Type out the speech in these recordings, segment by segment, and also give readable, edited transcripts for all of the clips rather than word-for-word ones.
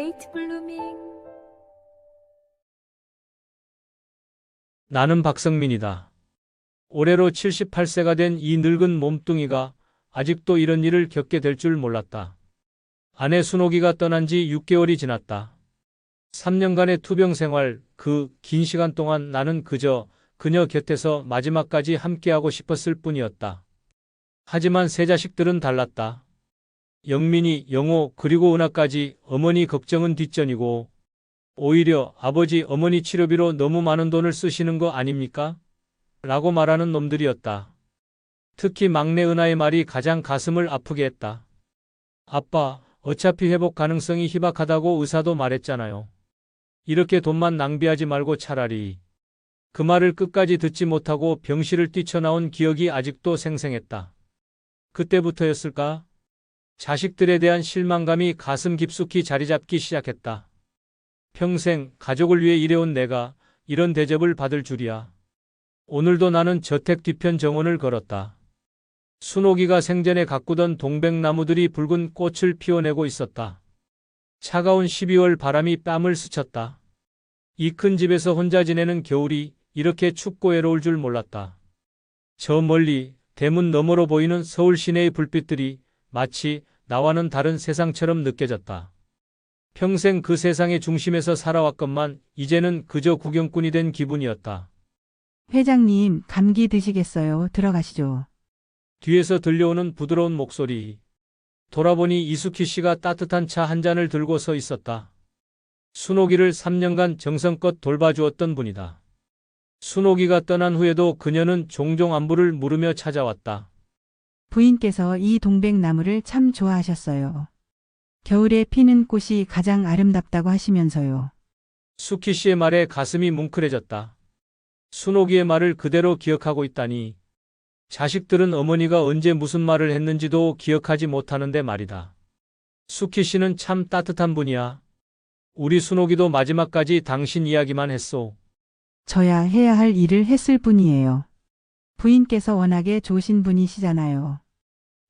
레이트 블루밍. 나는 박성민이다. 올해로 78세가 된 이 늙은 몸뚱이가 아직도 이런 일을 겪게 될 줄 몰랐다. 아내 순옥이가 떠난 지 6개월이 지났다. 3년간의 투병 생활, 그 긴 시간 동안 나는 그저 그녀 곁에서 마지막까지 함께하고 싶었을 뿐이었다. 하지만 세 자식들은 달랐다. 영민이, 영호, 그리고 은하까지. 어머니 걱정은 뒷전이고 오히려 아버지, 어머니 치료비로 너무 많은 돈을 쓰시는 거 아닙니까? 라고 말하는 놈들이었다. 특히 막내 은하의 말이 가장 가슴을 아프게 했다. 아빠, 어차피 회복 가능성이 희박하다고 의사도 말했잖아요. 이렇게 돈만 낭비하지 말고 차라리. 그 말을 끝까지 듣지 못하고 병실을 뛰쳐나온 기억이 아직도 생생했다. 그때부터였을까? 자식들에 대한 실망감이 가슴 깊숙이 자리 잡기 시작했다. 평생 가족을 위해 일해온 내가 이런 대접을 받을 줄이야. 오늘도 나는 저택 뒤편 정원을 걸었다. 순옥이가 생전에 가꾸던 동백나무들이 붉은 꽃을 피워내고 있었다. 차가운 12월 바람이 뺨을 스쳤다. 이 큰 집에서 혼자 지내는 겨울이 이렇게 춥고 외로울 줄 몰랐다. 저 멀리 대문 너머로 보이는 서울 시내의 불빛들이 마치 나와는 다른 세상처럼 느껴졌다. 평생 그 세상의 중심에서 살아왔건만 이제는 그저 구경꾼이 된 기분이었다. 회장님, 감기 드시겠어요? 들어가시죠. 뒤에서 들려오는 부드러운 목소리. 돌아보니 이수키 씨가 따뜻한 차 한 잔을 들고 서 있었다. 순옥이를 3년간 정성껏 돌봐주었던 분이다. 순옥이가 떠난 후에도 그녀는 종종 안부를 물으며 찾아왔다. 부인께서 이 동백나무를 참 좋아하셨어요. 겨울에 피는 꽃이 가장 아름답다고 하시면서요. 수키 씨의 말에 가슴이 뭉클해졌다. 순옥이의 말을 그대로 기억하고 있다니. 자식들은 어머니가 언제 무슨 말을 했는지도 기억하지 못하는데 말이다. 수키 씨는 참 따뜻한 분이야. 우리 순옥이도 마지막까지 당신 이야기만 했소. 저야 해야 할 일을 했을 뿐이에요. 부인께서 워낙에 좋으신 분이시잖아요.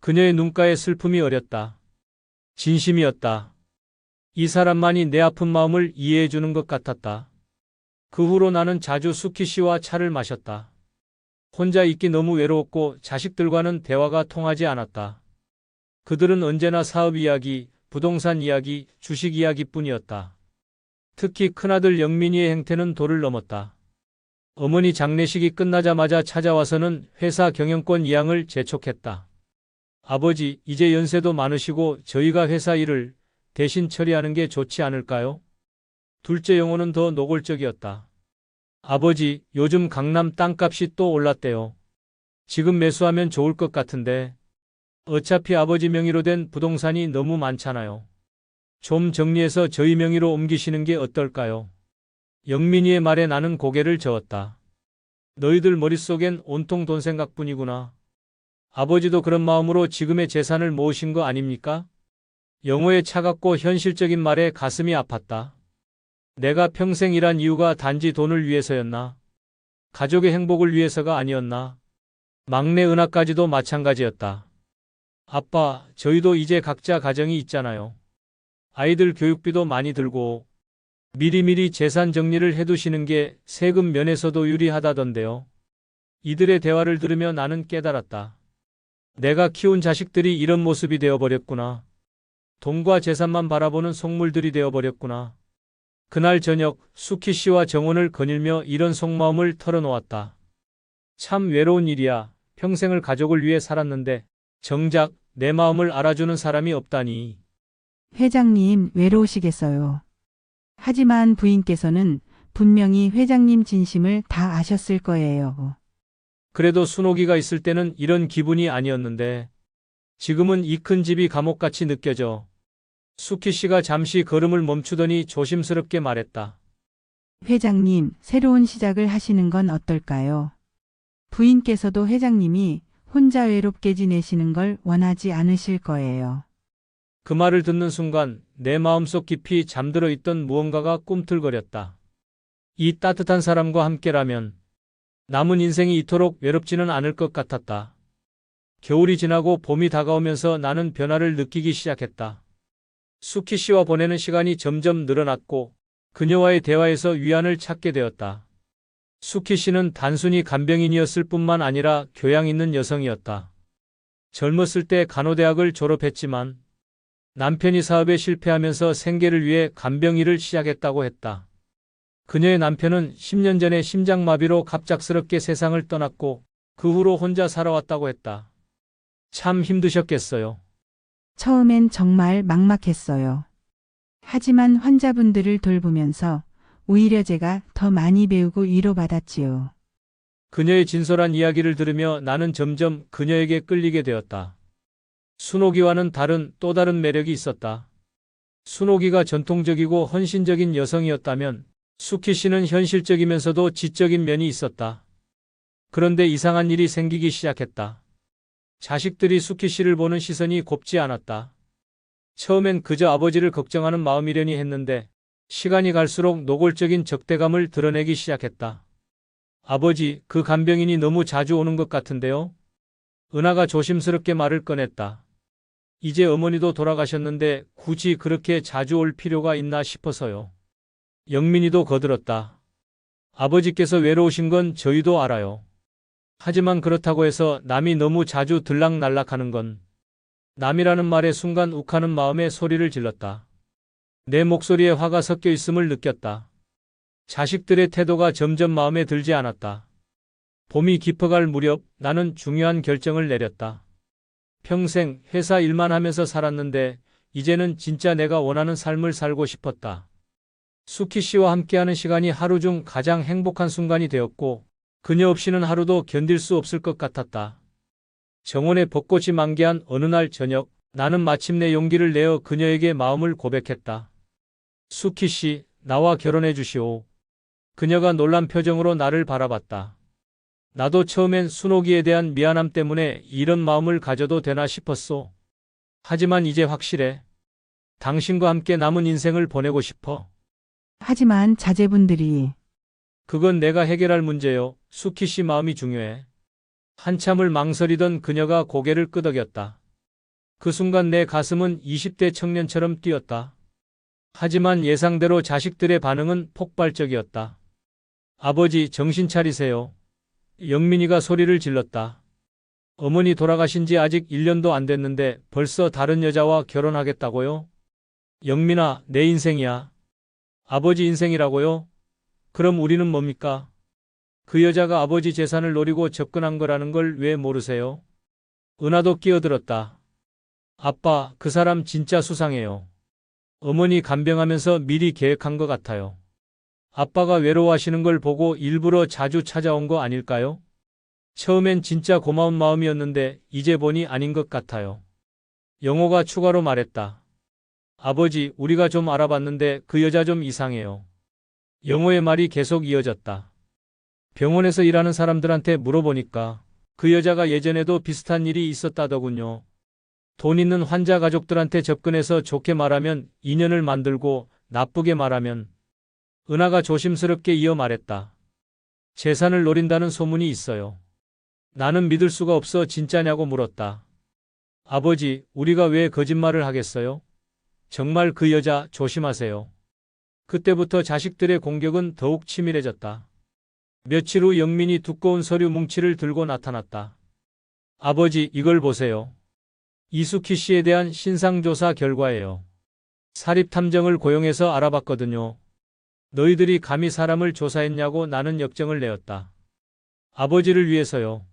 그녀의 눈가에 슬픔이 어렸다. 진심이었다. 이 사람만이 내 아픈 마음을 이해해 주는 것 같았다. 그 후로 나는 자주 수키 씨와 차를 마셨다. 혼자 있기 너무 외로웠고 자식들과는 대화가 통하지 않았다. 그들은 언제나 사업 이야기, 부동산 이야기, 주식 이야기뿐이었다. 특히 큰아들 영민이의 행태는 도를 넘었다. 어머니 장례식이 끝나자마자 찾아와서는 회사 경영권 이양을 재촉했다. 아버지, 이제 연세도 많으시고 저희가 회사 일을 대신 처리하는 게 좋지 않을까요? 둘째 영호는 더 노골적이었다. 아버지, 요즘 강남 땅값이 또 올랐대요. 지금 매수하면 좋을 것 같은데. 어차피 아버지 명의로 된 부동산이 너무 많잖아요. 좀 정리해서 저희 명의로 옮기시는 게 어떨까요? 영민이의 말에 나는 고개를 저었다. 너희들 머릿속엔 온통 돈 생각뿐이구나. 아버지도 그런 마음으로 지금의 재산을 모으신 거 아닙니까? 영호의 차갑고 현실적인 말에 가슴이 아팠다. 내가 평생 일한 이유가 단지 돈을 위해서였나? 가족의 행복을 위해서가 아니었나? 막내 은하까지도 마찬가지였다. 아빠, 저희도 이제 각자 가정이 있잖아요. 아이들 교육비도 많이 들고 미리미리 재산 정리를 해두시는 게 세금 면에서도 유리하다던데요. 이들의 대화를 들으며 나는 깨달았다. 내가 키운 자식들이 이런 모습이 되어버렸구나. 돈과 재산만 바라보는 속물들이 되어버렸구나. 그날 저녁 수키 씨와 정원을 거닐며 이런 속마음을 털어놓았다. 참 외로운 일이야. 평생을 가족을 위해 살았는데 정작 내 마음을 알아주는 사람이 없다니. 회장님, 외로우시겠어요. 하지만 부인께서는 분명히 회장님 진심을 다 아셨을 거예요. 그래도 순옥이가 있을 때는 이런 기분이 아니었는데 지금은 이 큰 집이 감옥같이 느껴져. 수키 씨가 잠시 걸음을 멈추더니 조심스럽게 말했다. 회장님, 새로운 시작을 하시는 건 어떨까요? 부인께서도 회장님이 혼자 외롭게 지내시는 걸 원하지 않으실 거예요. 그 말을 듣는 순간 내 마음속 깊이 잠들어 있던 무언가가 꿈틀거렸다. 이 따뜻한 사람과 함께라면 남은 인생이 이토록 외롭지는 않을 것 같았다. 겨울이 지나고 봄이 다가오면서 나는 변화를 느끼기 시작했다. 수키 씨와 보내는 시간이 점점 늘어났고 그녀와의 대화에서 위안을 찾게 되었다. 수키 씨는 단순히 간병인이었을 뿐만 아니라 교양 있는 여성이었다. 젊었을 때 간호대학을 졸업했지만 남편이 사업에 실패하면서 생계를 위해 간병 일을 시작했다고 했다. 그녀의 남편은 10년 전에 심장마비로 갑작스럽게 세상을 떠났고 그 후로 혼자 살아왔다고 했다. 참 힘드셨겠어요. 처음엔 정말 막막했어요. 하지만 환자분들을 돌보면서 오히려 제가 더 많이 배우고 위로받았지요. 그녀의 진솔한 이야기를 들으며 나는 점점 그녀에게 끌리게 되었다. 순옥이와는 다른 또 다른 매력이 있었다. 순옥이가 전통적이고 헌신적인 여성이었다면 수키 씨는 현실적이면서도 지적인 면이 있었다. 그런데 이상한 일이 생기기 시작했다. 자식들이 수키 씨를 보는 시선이 곱지 않았다. 처음엔 그저 아버지를 걱정하는 마음이려니 했는데 시간이 갈수록 노골적인 적대감을 드러내기 시작했다. 아버지, 그 간병인이 너무 자주 오는 것 같은데요? 은하가 조심스럽게 말을 꺼냈다. 이제 어머니도 돌아가셨는데 굳이 그렇게 자주 올 필요가 있나 싶어서요. 영민이도 거들었다. 아버지께서 외로우신 건 저희도 알아요. 하지만 그렇다고 해서 남이 너무 자주 들락날락하는 건 남이라는 말에 순간 욱하는 마음에 소리를 질렀다. 내 목소리에 화가 섞여 있음을 느꼈다. 자식들의 태도가 점점 마음에 들지 않았다. 봄이 깊어갈 무렵 나는 중요한 결정을 내렸다. 평생 회사 일만 하면서 살았는데 이제는 진짜 내가 원하는 삶을 살고 싶었다. 수키 씨와 함께하는 시간이 하루 중 가장 행복한 순간이 되었고 그녀 없이는 하루도 견딜 수 없을 것 같았다. 정원에 벚꽃이 만개한 어느 날 저녁 나는 마침내 용기를 내어 그녀에게 마음을 고백했다. 수키 씨, 나와 결혼해 주시오. 그녀가 놀란 표정으로 나를 바라봤다. 나도 처음엔 순옥이에 대한 미안함 때문에 이런 마음을 가져도 되나 싶었소. 하지만 이제 확실해. 당신과 함께 남은 인생을 보내고 싶어. 하지만 자제분들이 그건 내가 해결할 문제요. 수키 씨 마음이 중요해. 한참을 망설이던 그녀가 고개를 끄덕였다. 그 순간 내 가슴은 20대 청년처럼 뛰었다. 하지만 예상대로 자식들의 반응은 폭발적이었다. 아버지, 정신 차리세요. 영민이가 소리를 질렀다. 어머니 돌아가신 지 아직 1년도 안 됐는데 벌써 다른 여자와 결혼하겠다고요? 영민아, 내 인생이야. 아버지 인생이라고요? 그럼 우리는 뭡니까? 그 여자가 아버지 재산을 노리고 접근한 거라는 걸 왜 모르세요? 은하도 끼어들었다. 아빠, 그 사람 진짜 수상해요. 어머니 간병하면서 미리 계획한 것 같아요. 아빠가 외로워하시는 걸 보고 일부러 자주 찾아온 거 아닐까요? 처음엔 진짜 고마운 마음이었는데 이제 보니 아닌 것 같아요. 영호가 추가로 말했다. 아버지, 우리가 좀 알아봤는데 그 여자 좀 이상해요. 영호의 말이 계속 이어졌다. 병원에서 일하는 사람들한테 물어보니까 그 여자가 예전에도 비슷한 일이 있었다더군요. 돈 있는 환자 가족들한테 접근해서 좋게 말하면 인연을 만들고 나쁘게 말하면 은하가 조심스럽게 이어 말했다. 재산을 노린다는 소문이 있어요. 나는 믿을 수가 없어 진짜냐고 물었다. 아버지, 우리가 왜 거짓말을 하겠어요? 정말 그 여자 조심하세요. 그때부터 자식들의 공격은 더욱 치밀해졌다. 며칠 후 영민이 두꺼운 서류 뭉치를 들고 나타났다. 아버지, 이걸 보세요. 이수키 씨에 대한 신상조사 결과예요. 사립탐정을 고용해서 알아봤거든요. 너희들이 감히 사람을 조사했냐고 나는 역정을 내었다. 아버지를 위해서요.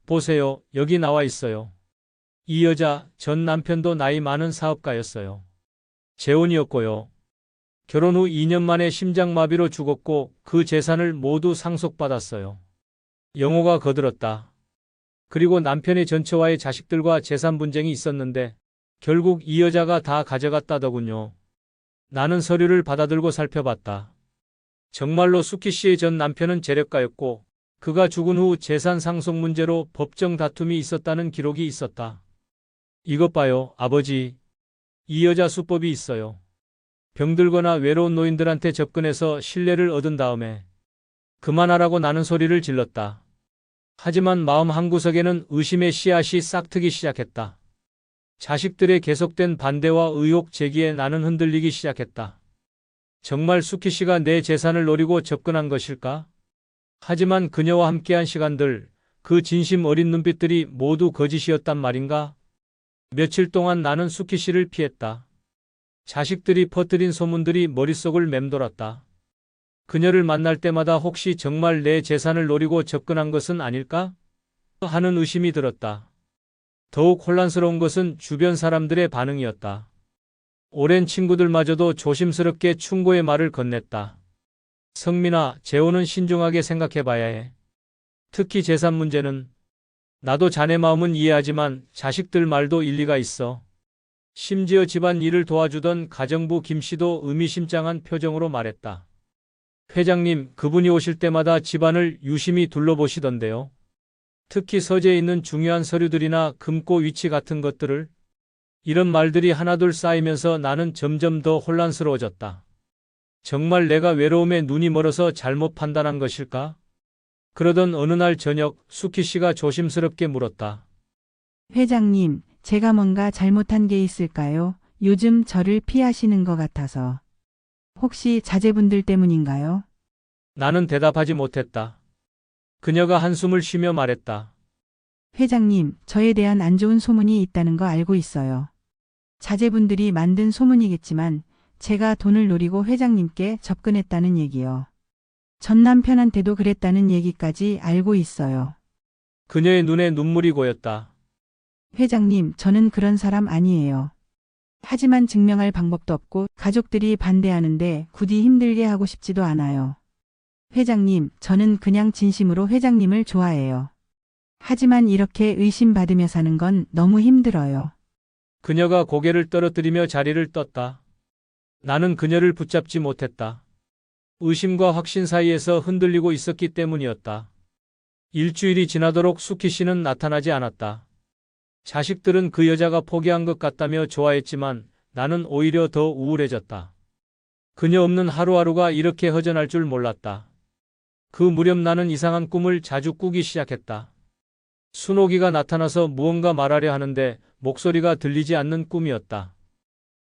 보세요, 여기 나와 있어요. 이 여자, 전 남편도 나이 많은 사업가였어요. 재혼이었고요. 결혼 후 2년 만에 심장마비로 죽었고 그 재산을 모두 상속받았어요. 영호가 거들었다. 그리고 남편의 전처와의 자식들과 재산 분쟁이 있었는데 결국 이 여자가 다 가져갔다더군요. 나는 서류를 받아들고 살펴봤다. 정말로 수키 씨의 전 남편은 재력가였고 그가 죽은 후 재산 상속 문제로 법정 다툼이 있었다는 기록이 있었다. 이것 봐요, 아버지. 이 여자 수법이 있어요. 병들거나 외로운 노인들한테 접근해서 신뢰를 얻은 다음에 그만하라고 나는 소리를 질렀다. 하지만 마음 한구석에는 의심의 씨앗이 싹트기 시작했다. 자식들의 계속된 반대와 의혹 제기에 나는 흔들리기 시작했다. 정말 수키 씨가 내 재산을 노리고 접근한 것일까? 하지만 그녀와 함께한 시간들, 그 진심 어린 눈빛들이 모두 거짓이었단 말인가? 며칠 동안 나는 수키 씨를 피했다. 자식들이 퍼뜨린 소문들이 머릿속을 맴돌았다. 그녀를 만날 때마다 혹시 정말 내 재산을 노리고 접근한 것은 아닐까? 하는 의심이 들었다. 더욱 혼란스러운 것은 주변 사람들의 반응이었다. 오랜 친구들마저도 조심스럽게 충고의 말을 건넸다. 성민아, 재혼은 신중하게 생각해봐야 해. 특히 재산 문제는. 나도 자네 마음은 이해하지만 자식들 말도 일리가 있어. 심지어 집안 일을 도와주던 가정부 김 씨도 의미심장한 표정으로 말했다. 회장님, 그분이 오실 때마다 집안을 유심히 둘러보시던데요. 특히 서재에 있는 중요한 서류들이나 금고 위치 같은 것들을. 이런 말들이 하나둘 쌓이면서 나는 점점 더 혼란스러워졌다. 정말 내가 외로움에 눈이 멀어서 잘못 판단한 것일까? 그러던 어느 날 저녁 수키 씨가 조심스럽게 물었다. 회장님, 제가 뭔가 잘못한 게 있을까요? 요즘 저를 피하시는 것 같아서. 혹시 자제분들 때문인가요? 나는 대답하지 못했다. 그녀가 한숨을 쉬며 말했다. 회장님, 저에 대한 안 좋은 소문이 있다는 거 알고 있어요. 자제분들이 만든 소문이겠지만 제가 돈을 노리고 회장님께 접근했다는 얘기요. 전 남편한테도 그랬다는 얘기까지 알고 있어요. 그녀의 눈에 눈물이 고였다. 회장님, 저는 그런 사람 아니에요. 하지만 증명할 방법도 없고 가족들이 반대하는데 굳이 힘들게 하고 싶지도 않아요. 회장님, 저는 그냥 진심으로 회장님을 좋아해요. 하지만 이렇게 의심받으며 사는 건 너무 힘들어요. 그녀가 고개를 떨어뜨리며 자리를 떴다. 나는 그녀를 붙잡지 못했다. 의심과 확신 사이에서 흔들리고 있었기 때문이었다. 일주일이 지나도록 수키 씨는 나타나지 않았다. 자식들은 그 여자가 포기한 것 같다며 좋아했지만 나는 오히려 더 우울해졌다. 그녀 없는 하루하루가 이렇게 허전할 줄 몰랐다. 그 무렵 나는 이상한 꿈을 자주 꾸기 시작했다. 순옥이가 나타나서 무언가 말하려 하는데 목소리가 들리지 않는 꿈이었다.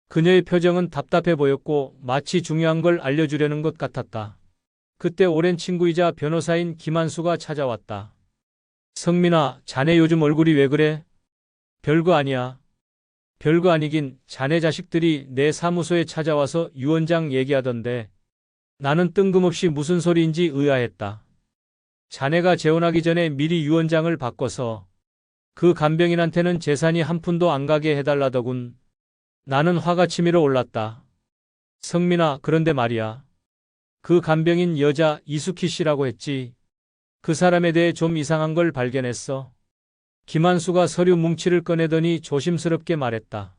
그녀의 표정은 답답해 보였고 마치 중요한 걸 알려주려는 것 같았다. 그때 오랜 친구이자 변호사인 김한수가 찾아왔다. 성민아, 자네 요즘 얼굴이 왜 그래? 별거 아니야. 별거 아니긴 자네 자식들이 내 사무소에 찾아와서 유언장 얘기하던데. 나는 뜬금없이 무슨 소리인지 의아했다. 자네가 재혼하기 전에 미리 유언장을 바꿔서 그 간병인한테는 재산이 한 푼도 안 가게 해달라더군. 나는 화가 치밀어 올랐다. 성민아, 그런데 말이야. 그 간병인 여자 이수키 씨라고 했지. 그 사람에 대해 좀 이상한 걸 발견했어. 김한수가 서류 뭉치를 꺼내더니 조심스럽게 말했다.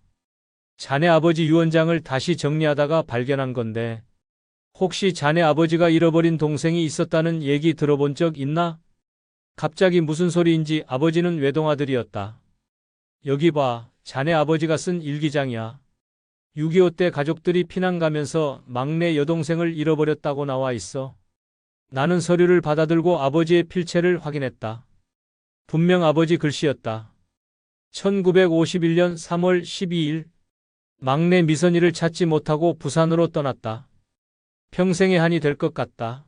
자네 아버지 유언장을 다시 정리하다가 발견한 건데 혹시 자네 아버지가 잃어버린 동생이 있었다는 얘기 들어본 적 있나? 갑자기 무슨 소리인지 아버지는 외동아들이었다. 여기 봐, 자네 아버지가 쓴 일기장이야. 6.25 때 가족들이 피난 가면서 막내 여동생을 잃어버렸다고 나와 있어. 나는 서류를 받아들고 아버지의 필체를 확인했다. 분명 아버지 글씨였다. 1951년 3월 12일 막내 미선이를 찾지 못하고 부산으로 떠났다. 평생의 한이 될 것 같다.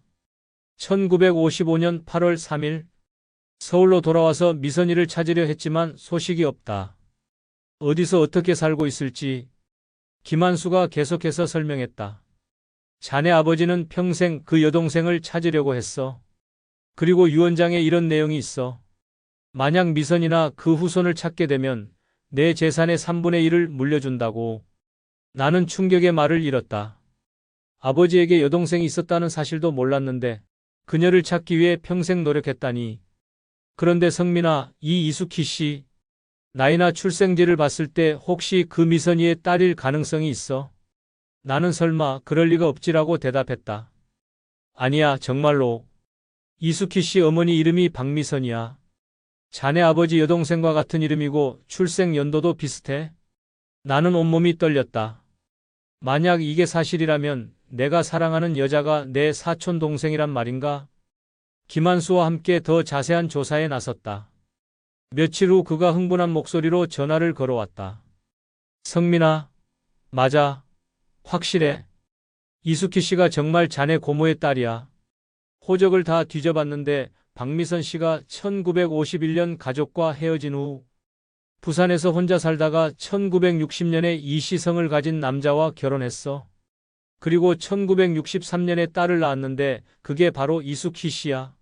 1955년 8월 3일 서울로 돌아와서 미선이를 찾으려 했지만 소식이 없다. 어디서 어떻게 살고 있을지 김한수가 계속해서 설명했다. 자네 아버지는 평생 그 여동생을 찾으려고 했어. 그리고 유언장에 이런 내용이 있어. 만약 미선이나 그 후손을 찾게 되면 내 재산의 3분의 1을 물려준다고. 나는 충격의 말을 잃었다. 아버지에게 여동생이 있었다는 사실도 몰랐는데 그녀를 찾기 위해 평생 노력했다니. 그런데 성민아, 이 이수키 씨, 나이나 출생지를 봤을 때 혹시 그 미선이의 딸일 가능성이 있어? 나는 설마 그럴 리가 없지라고 대답했다. 아니야, 정말로. 이수키 씨 어머니 이름이 박미선이야. 자네 아버지 여동생과 같은 이름이고 출생 연도도 비슷해. 나는 온몸이 떨렸다. 만약 이게 사실이라면 내가 사랑하는 여자가 내 사촌 동생이란 말인가? 김한수와 함께 더 자세한 조사에 나섰다. 며칠 후 그가 흥분한 목소리로 전화를 걸어왔다. 성민아, 맞아. 확실해. 이수키 씨가 정말 자네 고모의 딸이야. 호적을 다 뒤져봤는데 박미선 씨가 1951년 가족과 헤어진 후 부산에서 혼자 살다가 1960년에 이시성을 가진 남자와 결혼했어. 그리고 1963년에 딸을 낳았는데 그게 바로 이수키 씨야.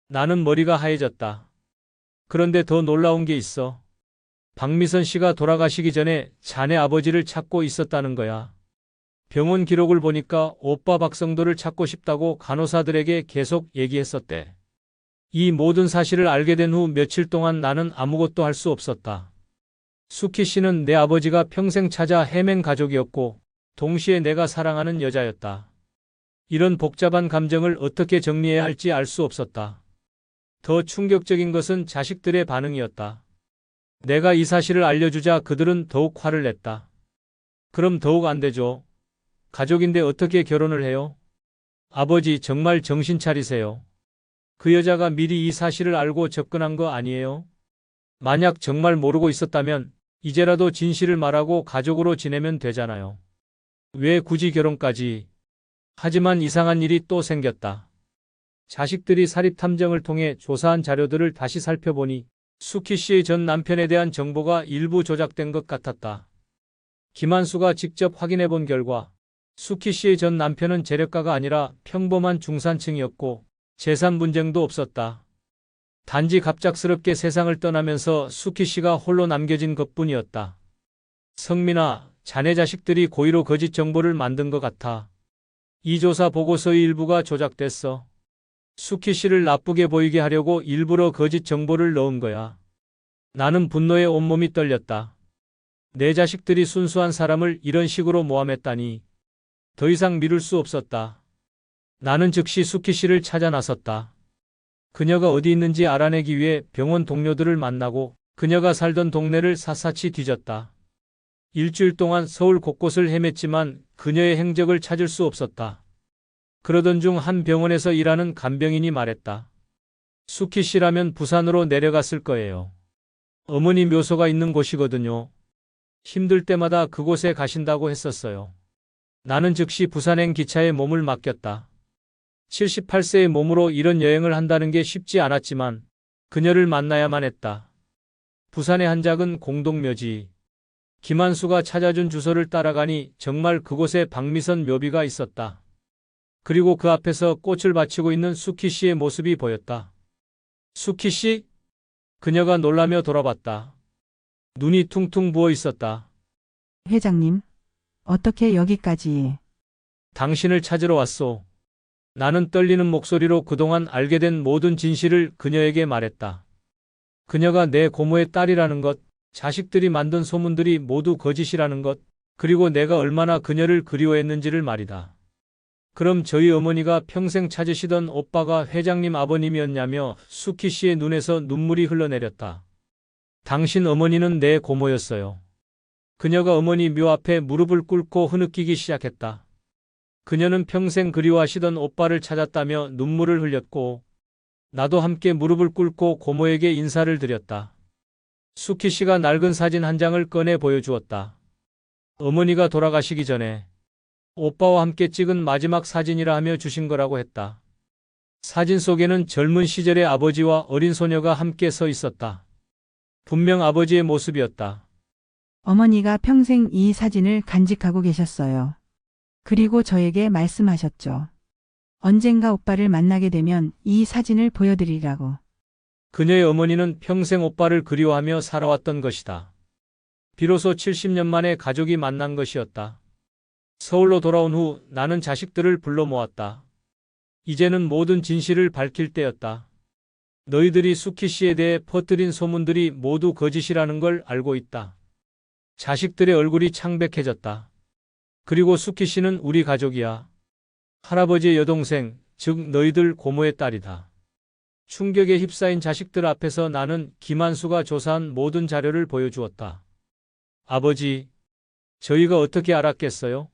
나는 머리가 하얘졌다. 그런데 더 놀라운 게 있어. 박미선 씨가 돌아가시기 전에 자네 아버지를 찾고 있었다는 거야. 병원 기록을 보니까 오빠 박성도를 찾고 싶다고 간호사들에게 계속 얘기했었대. 이 모든 사실을 알게 된 후 며칠 동안 나는 아무것도 할 수 없었다. 수키 씨는 내 아버지가 평생 찾아 헤맨 가족이었고 동시에 내가 사랑하는 여자였다. 이런 복잡한 감정을 어떻게 정리해야 할지 알 수 없었다. 더 충격적인 것은 자식들의 반응이었다. 내가 이 사실을 알려주자 그들은 더욱 화를 냈다. 그럼 더욱 안 되죠. 가족인데 어떻게 결혼을 해요? 아버지 정말 정신 차리세요. 그 여자가 미리 이 사실을 알고 접근한 거 아니에요? 만약 정말 모르고 있었다면 이제라도 진실을 말하고 가족으로 지내면 되잖아요. 왜 굳이 결혼까지? 하지만 이상한 일이 또 생겼다. 자식들이 사립탐정을 통해 조사한 자료들을 다시 살펴보니 수키 씨의 전 남편에 대한 정보가 일부 조작된 것 같았다. 김한수가 직접 확인해 본 결과 수키 씨의 전 남편은 재력가가 아니라 평범한 중산층이었고 재산 분쟁도 없었다. 단지 갑작스럽게 세상을 떠나면서 수키 씨가 홀로 남겨진 것뿐이었다. 성민아, 자네 자식들이 고의로 거짓 정보를 만든 것 같아. 이 조사 보고서의 일부가 조작됐어. 수키 씨를 나쁘게 보이게 하려고 일부러 거짓 정보를 넣은 거야. 나는 분노에 온몸이 떨렸다. 내 자식들이 순수한 사람을 이런 식으로 모함했다니. 더 이상 미룰 수 없었다. 나는 즉시 수키 씨를 찾아 나섰다. 그녀가 어디 있는지 알아내기 위해 병원 동료들을 만나고 그녀가 살던 동네를 샅샅이 뒤졌다. 일주일 동안 서울 곳곳을 헤맸지만 그녀의 행적을 찾을 수 없었다. 그러던 중 한 병원에서 일하는 간병인이 말했다. 수키 씨라면 부산으로 내려갔을 거예요. 어머니 묘소가 있는 곳이거든요. 힘들 때마다 그곳에 가신다고 했었어요. 나는 즉시 부산행 기차에 몸을 맡겼다. 78세의 몸으로 이런 여행을 한다는 게 쉽지 않았지만 그녀를 만나야만 했다. 부산의 한 작은 공동묘지. 김한수가 찾아준 주소를 따라가니 정말 그곳에 박미선 묘비가 있었다. 그리고 그 앞에서 꽃을 바치고 있는 수키 씨의 모습이 보였다. 수키 씨? 그녀가 놀라며 돌아봤다. 눈이 퉁퉁 부어 있었다. 회장님, 어떻게 여기까지? 당신을 찾으러 왔소. 나는 떨리는 목소리로 그동안 알게 된 모든 진실을 그녀에게 말했다. 그녀가 내 고모의 딸이라는 것, 자식들이 만든 소문들이 모두 거짓이라는 것, 그리고 내가 얼마나 그녀를 그리워했는지를 말이다. 그럼 저희 어머니가 평생 찾으시던 오빠가 회장님 아버님이었냐며 수키 씨의 눈에서 눈물이 흘러내렸다. 당신 어머니는 내 고모였어요. 그녀가 어머니 묘 앞에 무릎을 꿇고 흐느끼기 시작했다. 그녀는 평생 그리워하시던 오빠를 찾았다며 눈물을 흘렸고 나도 함께 무릎을 꿇고 고모에게 인사를 드렸다. 수키 씨가 낡은 사진 한 장을 꺼내 보여주었다. 어머니가 돌아가시기 전에 오빠와 함께 찍은 마지막 사진이라 하며 주신 거라고 했다. 사진 속에는 젊은 시절의 아버지와 어린 소녀가 함께 서 있었다. 분명 아버지의 모습이었다. 어머니가 평생 이 사진을 간직하고 계셨어요. 그리고 저에게 말씀하셨죠. 언젠가 오빠를 만나게 되면 이 사진을 보여드리라고. 그녀의 어머니는 평생 오빠를 그리워하며 살아왔던 것이다. 비로소 70년 만에 가족이 만난 것이었다. 서울로 돌아온 후 나는 자식들을 불러 모았다. 이제는 모든 진실을 밝힐 때였다. 너희들이 수키 씨에 대해 퍼뜨린 소문들이 모두 거짓이라는 걸 알고 있다. 자식들의 얼굴이 창백해졌다. 그리고 수키 씨는 우리 가족이야. 할아버지의 여동생, 즉 너희들 고모의 딸이다. 충격에 휩싸인 자식들 앞에서 나는 김한수가 조사한 모든 자료를 보여주었다. 아버지, 저희가 어떻게 알았겠어요?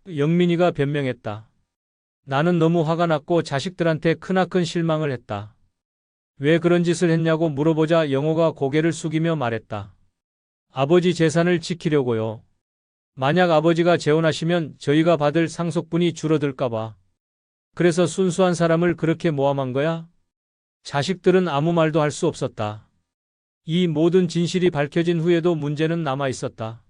영민이가 변명했다. 나는 너무 화가 났고 자식들한테 크나큰 실망을 했다. 왜 그런 짓을 했냐고 물어보자 영호가 고개를 숙이며 말했다. 아버지 재산을 지키려고요. 만약 아버지가 재혼하시면 저희가 받을 상속분이 줄어들까봐. 그래서 순수한 사람을 그렇게 모함한 거야? 자식들은 아무 말도 할 수 없었다. 이 모든 진실이 밝혀진 후에도 문제는 남아 있었다.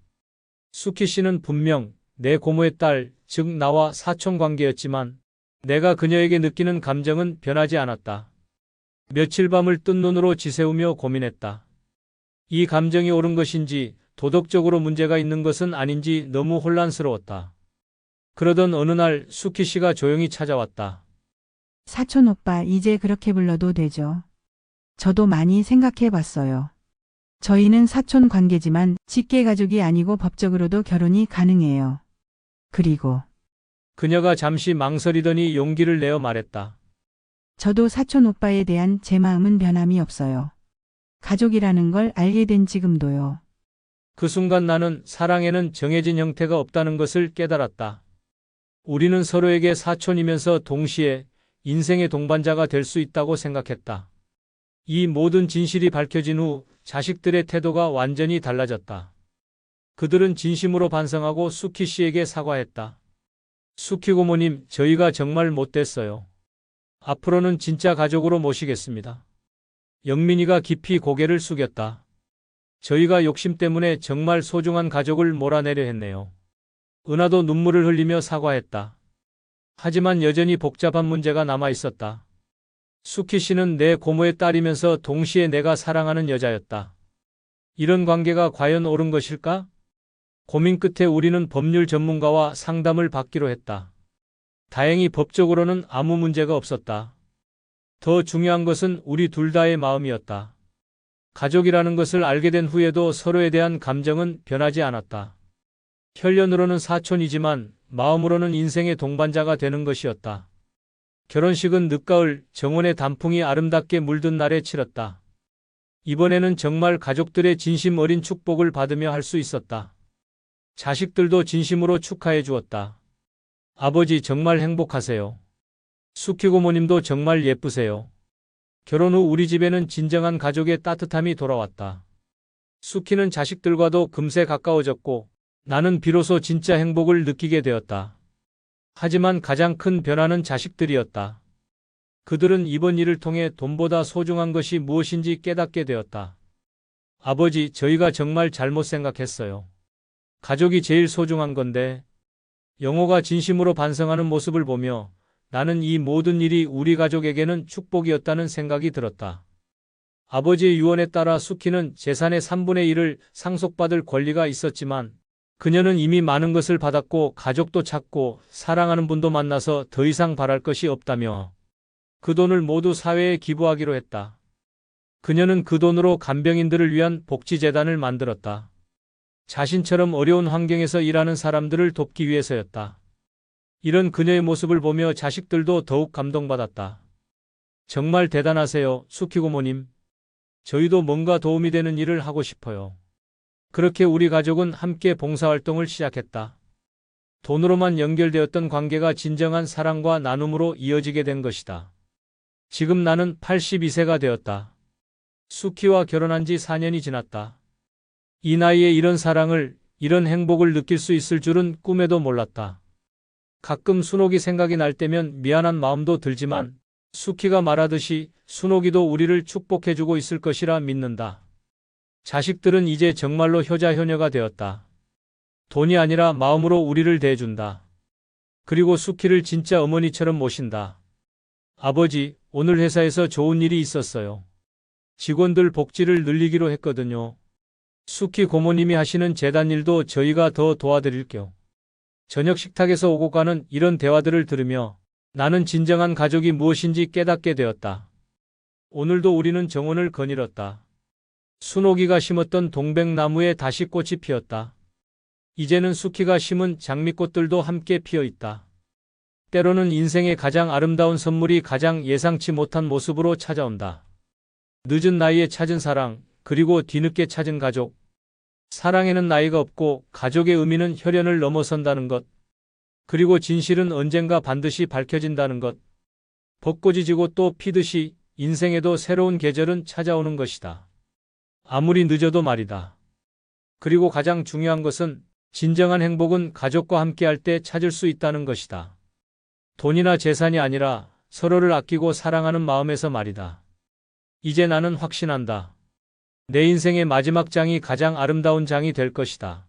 수키 씨는 분명 내 고모의 딸, 즉 나와 사촌 관계였지만 내가 그녀에게 느끼는 감정은 변하지 않았다. 며칠 밤을 뜬 눈으로 지새우며 고민했다. 이 감정이 옳은 것인지 도덕적으로 문제가 있는 것은 아닌지 너무 혼란스러웠다. 그러던 어느 날 수키 씨가 조용히 찾아왔다. 사촌 오빠, 이제 그렇게 불러도 되죠? 저도 많이 생각해 봤어요. 저희는 사촌 관계지만 직계 가족이 아니고 법적으로도 결혼이 가능해요. 그리고 그녀가 잠시 망설이더니 용기를 내어 말했다. 저도 사촌 오빠에 대한 제 마음은 변함이 없어요. 가족이라는 걸 알게 된 지금도요. 그 순간 나는 사랑에는 정해진 형태가 없다는 것을 깨달았다. 우리는 서로에게 사촌이면서 동시에 인생의 동반자가 될 수 있다고 생각했다. 이 모든 진실이 밝혀진 후 자식들의 태도가 완전히 달라졌다. 그들은 진심으로 반성하고 수키 씨에게 사과했다. 수키 고모님, 저희가 정말 못됐어요. 앞으로는 진짜 가족으로 모시겠습니다. 영민이가 깊이 고개를 숙였다. 저희가 욕심 때문에 정말 소중한 가족을 몰아내려 했네요. 은하도 눈물을 흘리며 사과했다. 하지만 여전히 복잡한 문제가 남아 있었다. 수키 씨는 내 고모의 딸이면서 동시에 내가 사랑하는 여자였다. 이런 관계가 과연 옳은 것일까? 고민 끝에 우리는 법률 전문가와 상담을 받기로 했다. 다행히 법적으로는 아무 문제가 없었다. 더 중요한 것은 우리 둘 다의 마음이었다. 가족이라는 것을 알게 된 후에도 서로에 대한 감정은 변하지 않았다. 혈연으로는 사촌이지만 마음으로는 인생의 동반자가 되는 것이었다. 결혼식은 늦가을 정원의 단풍이 아름답게 물든 날에 치렀다. 이번에는 정말 가족들의 진심 어린 축복을 받으며 할 수 있었다. 자식들도 진심으로 축하해 주었다. 아버지 정말 행복하세요. 수키 고모님도 정말 예쁘세요. 결혼 후 우리 집에는 진정한 가족의 따뜻함이 돌아왔다. 수키는 자식들과도 금세 가까워졌고 나는 비로소 진짜 행복을 느끼게 되었다. 하지만 가장 큰 변화는 자식들이었다. 그들은 이번 일을 통해 돈보다 소중한 것이 무엇인지 깨닫게 되었다. 아버지, 저희가 정말 잘못 생각했어요. 가족이 제일 소중한 건데. 영호가 진심으로 반성하는 모습을 보며 나는 이 모든 일이 우리 가족에게는 축복이었다는 생각이 들었다. 아버지의 유언에 따라 수키는 재산의 3분의 1을 상속받을 권리가 있었지만 그녀는 이미 많은 것을 받았고 가족도 찾고 사랑하는 분도 만나서 더 이상 바랄 것이 없다며 그 돈을 모두 사회에 기부하기로 했다. 그녀는 그 돈으로 간병인들을 위한 복지재단을 만들었다. 자신처럼 어려운 환경에서 일하는 사람들을 돕기 위해서였다. 이런 그녀의 모습을 보며 자식들도 더욱 감동받았다. 정말 대단하세요, 수키 고모님. 저희도 뭔가 도움이 되는 일을 하고 싶어요. 그렇게 우리 가족은 함께 봉사활동을 시작했다. 돈으로만 연결되었던 관계가 진정한 사랑과 나눔으로 이어지게 된 것이다. 지금 나는 82세가 되었다. 수키와 결혼한 지 4년이 지났다. 이 나이에 이런 사랑을, 이런 행복을 느낄 수 있을 줄은 꿈에도 몰랐다. 가끔 순옥이 생각이 날 때면 미안한 마음도 들지만 수키가 말하듯이 순옥이도 우리를 축복해주고 있을 것이라 믿는다. 자식들은 이제 정말로 효자 효녀가 되었다. 돈이 아니라 마음으로 우리를 대해준다. 그리고 수키를 진짜 어머니처럼 모신다. 아버지, 오늘 회사에서 좋은 일이 있었어요. 직원들 복지를 늘리기로 했거든요. 수키 고모님이 하시는 재단 일도 저희가 더 도와드릴게요. 저녁 식탁에서 오고 가는 이런 대화들을 들으며 나는 진정한 가족이 무엇인지 깨닫게 되었다. 오늘도 우리는 정원을 거닐었다. 순옥이가 심었던 동백나무에 다시 꽃이 피었다. 이제는 수키가 심은 장미꽃들도 함께 피어 있다. 때로는 인생의 가장 아름다운 선물이 가장 예상치 못한 모습으로 찾아온다. 늦은 나이에 찾은 사랑, 그리고 뒤늦게 찾은 가족. 사랑에는 나이가 없고 가족의 의미는 혈연을 넘어선다는 것. 그리고 진실은 언젠가 반드시 밝혀진다는 것. 벚꽃이 지고 또 피듯이 인생에도 새로운 계절은 찾아오는 것이다. 아무리 늦어도 말이다. 그리고 가장 중요한 것은 진정한 행복은 가족과 함께할 때 찾을 수 있다는 것이다. 돈이나 재산이 아니라 서로를 아끼고 사랑하는 마음에서 말이다. 이제 나는 확신한다. 내 인생의 마지막 장이 가장 아름다운 장이 될 것이다.